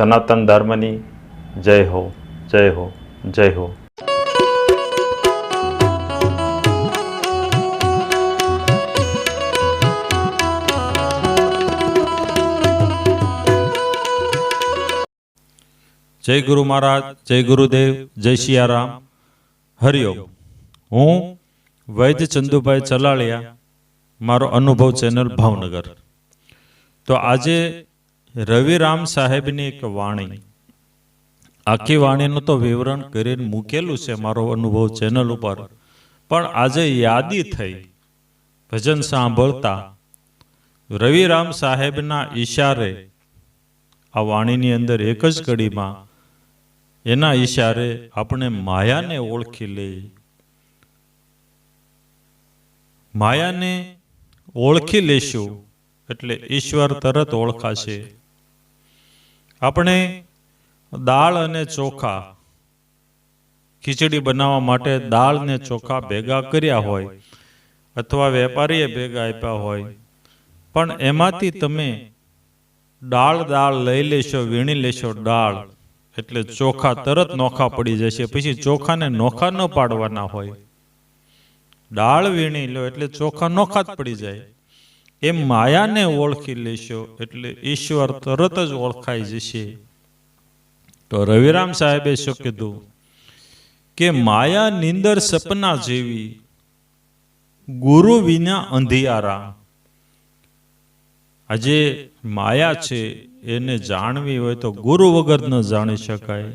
સનાતન ધર્મની જય હો, જય હો, જય હો. જય ગુરુ મહારાજ, જય ગુરુદેવ, જય સિયારામ, હરિઓમ. હું વૈદ્ય ચંદુભાઈ ચલાળિયા, મારો અનુભવ ચેનલ ભાવનગર. તો આજે રવિરામ સાહેબની એક વાણી, આખી વાણીનું તો વિવરણ કરીને મૂકેલું છે મારો અનુભવ ચેનલ ઉપર, પણ આજે યાદી થઈ ભજન સાંભળતા રવિરામ સાહેબના ઈશારે આ વાણીની અંદર એક જ કડીમાં એના ઈશારે આપણે માયાને ઓળખી લઈએ. માયાને ઓળખી લેશું એટલે ઈશ્વર તરત ઓળખાશે. આપણે દાળ અને ચોખા, ખીચડી બનાવવા માટે દાળ ને ચોખા ભેગા કર્યા હોય અથવા વેપારીએ ભેગા આપ્યા હોય, પણ એમાંથી તમે દાળ લઈ લેશો, વીણી લેશો દાળ, એટલે ચોખા તરત નોખા પડી જશે. પછી ચોખાને નોખા ન પાડવાના હોય, દાળ વીણી લો એટલે ચોખા નોખા જ પડી જાય. એમ માયાને ઓળખી લેશો એટલે ઈશ્વર તરત જ ઓળખાઈ જશે. તો રવિરામ સાહેબે શું કીધું કે માયા નિંદર સપના જેવી, ગુરુ વિના અંધિયારા. આજે માયા છે એને જાણવી હોય તો ગુરુ વગર ન જાણી શકાય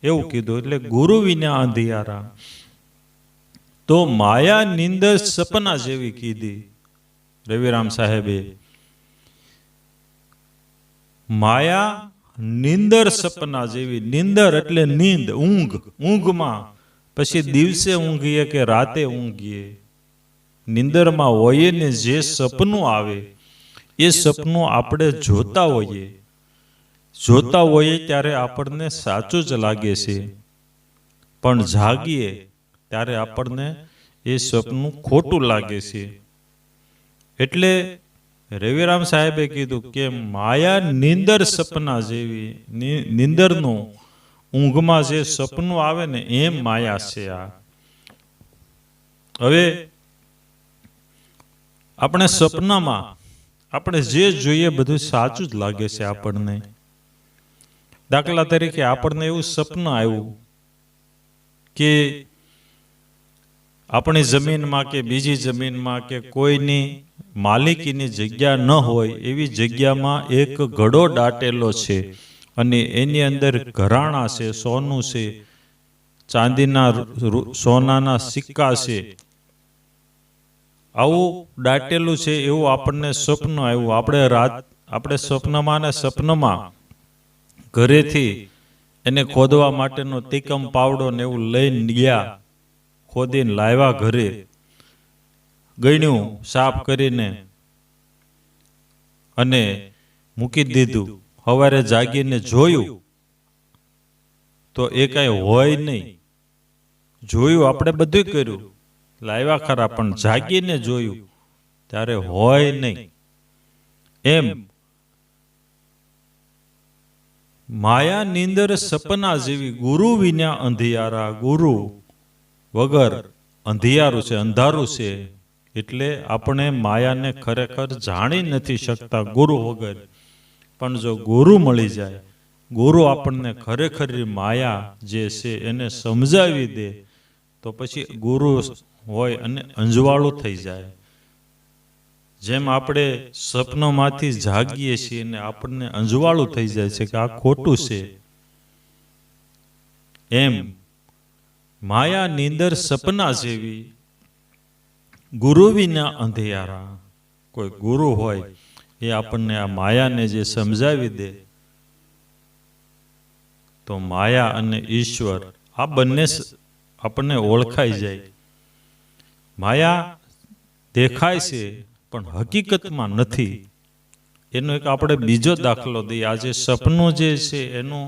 એવું કીધું. એટલે ગુરુ વિના અંધિયારા. તો માયા નિંદર સપના જેવી કીધી રવિરામ સાહેબે. માયા નિંદર સપના જેવી. નિંદર એટલે નીંદ, ઊંઘ. ઊંઘમાં પછી દિવસે ઊંઘીએ કે રાતે ઊંઘીએ, નિંદરમાં હોઈએ ને જે સપનું આવે એ સપનું આપણે જોતા હોઈએ ત્યારે આપણને સાચું જ લાગે છે, પણ જાગીએ ત્યારે આપણને એ સપનું ખોટું લાગે છે. એટલે રવિરામ સાહેબે કીધું કે માયા નિંદર સપના જેવી. નિંદરનું, ઊંઘમાં જે સપનું આવે ને એમ માયા છે આ. હવે આપણે સપનામાં આપણે જે જોઈએ બધું સાચું જ લાગે છે આપણને. દાખલા તરીકે આપણને એવું સપનું આવ્યું કે આપણી જમીનમાં કે બીજી જમીનમાં કે કોઈની માલિકીની જગ્યા ન હોય એવી જગ્યામાં એક ઘડો દાટેલો છે અને એની અંદર ઘરાણા છે, સોનું છે, ચાંદીના સોનાના સિક્કા છે. આવું દાટેલું છે એવું આપણને સ્વપ્ન આવ્યું. આપણે સ્વપ્નમાં ઘરેથી એને ખોદવા માટેનો તીકમ પાવડો ને એવું લઈને ગયા, ખોદીને લાવ્યા, ઘરે ગણ્યું, સાફ કરીને અને મૂકી દીધું. સવારે જાગીને જોયું તો એ કઈ હોય નહીં. જોયું, આપણે બધું કર્યું, લાવ્યા ખરા, પણ જાગીને જોયું ત્યારે હોય નહીં. એમ માયા નિંદર સપના જેવી, ગુરુ વિના અંધિયારા. ગુરુ વગર અંધિયારું છે, અંધારું છે. એટલે આપણે માયાને ખરેખર જાણી નથી શકતા ગુરુ વગર. પણ જો ગુરુ મળી જાય, ગુરુ આપણને ખરેખર માયા જે છે એને સમજાવી દે, તો પછી ગુરુ હોય અને અંજવાળું થઈ જાય. જેમ આપણે સપનોમાંથી જાગીએ છીએ ને આપણને અંજવાળું થઈ જાય છે કે આ ખોટું છે, એમ માયા નીંદર સપના જેવી, ગુરુ વિના અંધિયારા. કોઈ ગુરુ હોય એ આપણને આ માયાને જે સમજાવી દે, તો માયા અને ઈશ્વર આ બંને આપણને ઓળખાઈ જાય. માયા દેખાય છે પણ હકીકતમાં નથી. એનો એક આપણે બીજો દાખલો દઈએ. આજે સપનું જે છે એનું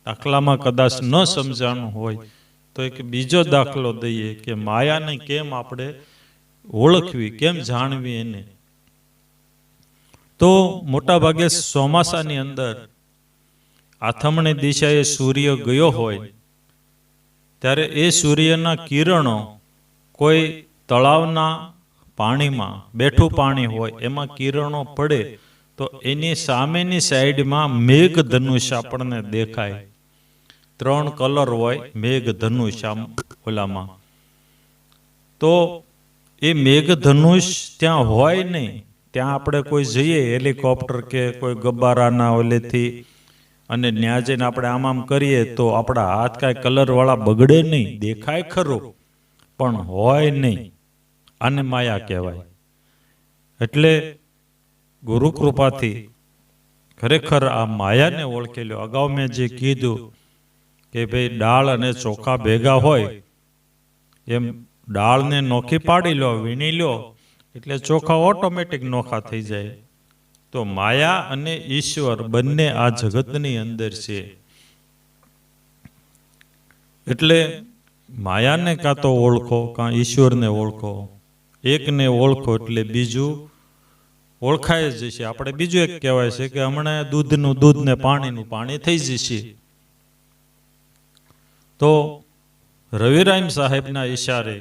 દાખલામાં કદાચ ન સમજાણું હોય તો એક બીજો દાખલો દઈએ કે માયાને કેમ આપણે ઓળખવી, કેમ જાણવી એને. તો મોટા ભાગે ચોમાસાની અંદર આથમણી દિશાએ સૂર્ય ગયો હોય ત્યારે એ સૂર્યના કિરણો કોઈ તળાવના પાણીમાં, બેઠું પાણી હોય એમાં કિરણો પડે તો એની સામેની સાઈડમાં મેઘધનુષ આપણને દેખાય. 3 કલર હોય મેઘધનુષ આમ ઓલામાં. તો એ મેઘધનુષ ત્યાં હોય નહીં. ત્યાં આપણે કોઈ જઈએ હેલિકોપ્ટર કે કોઈ ગબ્બારાના ઓલેથી અને ત્યાં જઈને આપણે આમ કરીએ તો આપણા હાથ કાંઈ કલરવાળા બગડે નહીં, દેખાય ખરું પણ હોય નહીં. આને માયા કહેવાય. એટલે ગુરુ કૃપાથી ખરેખર આ માયાને ઓળખી લો. અગાઉ મેં જે કીધું કે ભાઈ ડાળ અને ચોખા ભેગા હોય એમ ડાળને નોખી પાડી લો, વીણી લો એટલે ચોખા ઓટોમેટિક નોખા થઈ જાય. તો માયા અને ઈશ્વર બંને આ જગતની અંદર છે. એટલે માયાને કાં તો ઓળખો કાં ઈશ્વરને ઓળખો. એકને ઓળખો એટલે બીજું ઓળખાય જ જશે. આપણે બીજું એક કહેવાય છે કે હમણાં દૂધનું દૂધ ને પાણીનું પાણી થઈ જશે. તો રવિરામ સાહેબના ઈશારે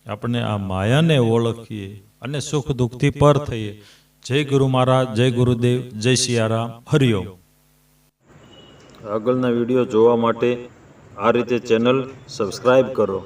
આપણે આ માયાને ઓળખીએ અને સુખ દુઃખથી પર થઈએ. જય ગુરુ મહારાજ, જય ગુરુદેવ, જય સિયારામ, હરિઓમ. આગળના વિડીયો જોવા માટે આ રીતે ચેનલ સબસ્ક્રાઈબ કરો.